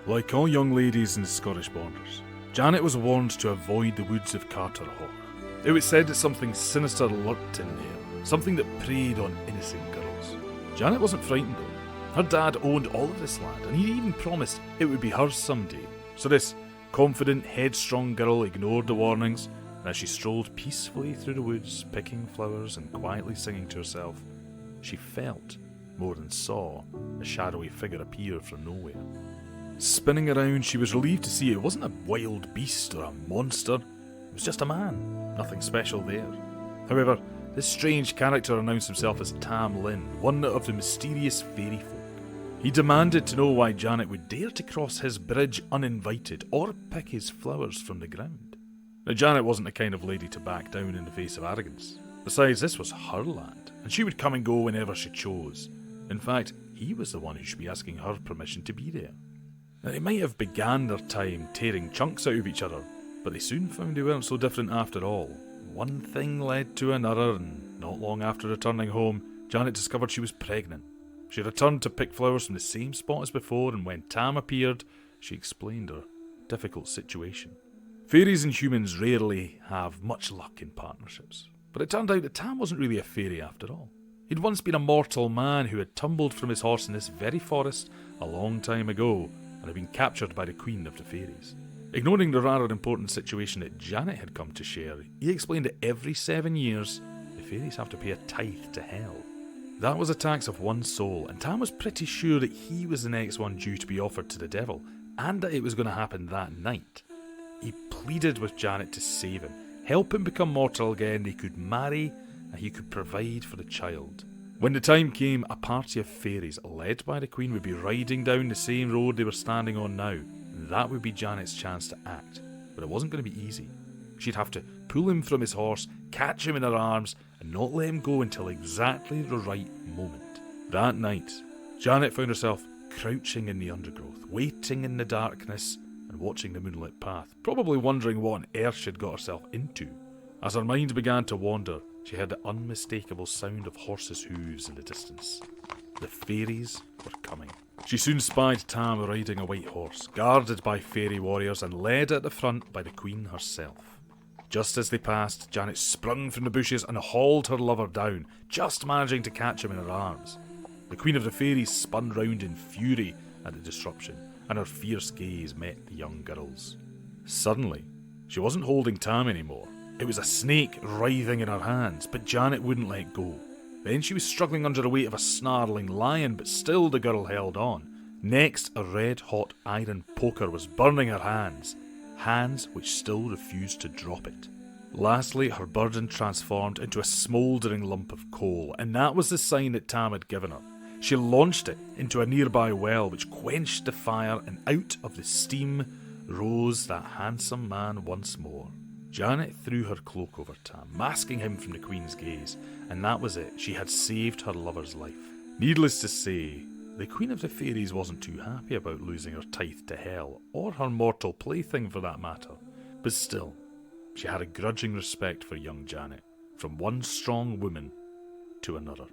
Like all young ladies in the Scottish borders, Janet was warned to avoid the woods of Carterhaugh. It was said that something sinister lurked in there, something that preyed on innocent girls. Janet wasn't frightened though. Her dad owned all of this land, and he even promised it would be hers someday. So this confident, headstrong girl ignored the warnings, and as she strolled peacefully through the woods, picking flowers and quietly singing to herself, she felt, more than saw, a shadowy figure appear from nowhere. Spinning around, she was relieved to see it wasn't a wild beast or a monster. It was just a man. Nothing special there. However, this strange character announced himself as Tam Lin, one of the mysterious fairy folk. He demanded to know why Janet would dare to cross his bridge uninvited or pick his flowers from the ground. Now, Janet wasn't the kind of lady to back down in the face of arrogance. Besides, this was her land, and she would come and go whenever she chose. In fact, he was the one who should be asking her permission to be there. Now, they might have began their time tearing chunks out of each other, but they soon found they weren't so different after all. One thing led to another, and not long after returning home, Janet discovered she was pregnant. She returned to pick flowers from the same spot as before, and when Tam appeared, she explained her difficult situation. Fairies and humans rarely have much luck in partnerships, but it turned out that Tam wasn't really a fairy after all. He'd once been a mortal man who had tumbled from his horse in this very forest a long time ago, and had been captured by the Queen of the Fairies. Ignoring the rather important situation that Janet had come to share, he explained that every 7 years, the fairies have to pay a tithe to hell. That was a tax of one soul, and Tam was pretty sure that he was the next one due to be offered to the devil, and that it was going to happen that night. He pleaded with Janet to save him, help him become mortal again, they could marry, and he could provide for the child. When the time came, a party of fairies, led by the Queen, would be riding down the same road they were standing on now. That would be Janet's chance to act, but it wasn't going to be easy. She'd have to pull him from his horse, catch him in her arms, and not let him go until exactly the right moment. That night, Janet found herself crouching in the undergrowth, waiting in the darkness and watching the moonlit path, probably wondering what on earth she'd got herself into. As her mind began to wander, she heard the unmistakable sound of horses' hooves in the distance. The fairies were coming. She soon spied Tam riding a white horse, guarded by fairy warriors and led at the front by the Queen herself. Just as they passed, Janet sprung from the bushes and hauled her lover down, just managing to catch him in her arms. The Queen of the Fairies spun round in fury at the disruption, and her fierce gaze met the young girl's. Suddenly, she wasn't holding Tam anymore. It was a snake writhing in her hands, but Janet wouldn't let go. Then she was struggling under the weight of a snarling lion, but still the girl held on. Next, a red-hot iron poker was burning her hands which still refused to drop it. Lastly, her burden transformed into a smouldering lump of coal, and that was the sign that Tam had given her. She launched it into a nearby well, which quenched the fire, and out of the steam rose that handsome man once more. Janet threw her cloak over Tam, masking him from the Queen's gaze, and that was it. She had saved her lover's life. Needless to say, the Queen of the Fairies wasn't too happy about losing her tithe to hell, or her mortal plaything for that matter. But still, she had a grudging respect for young Janet, from one strong woman to another.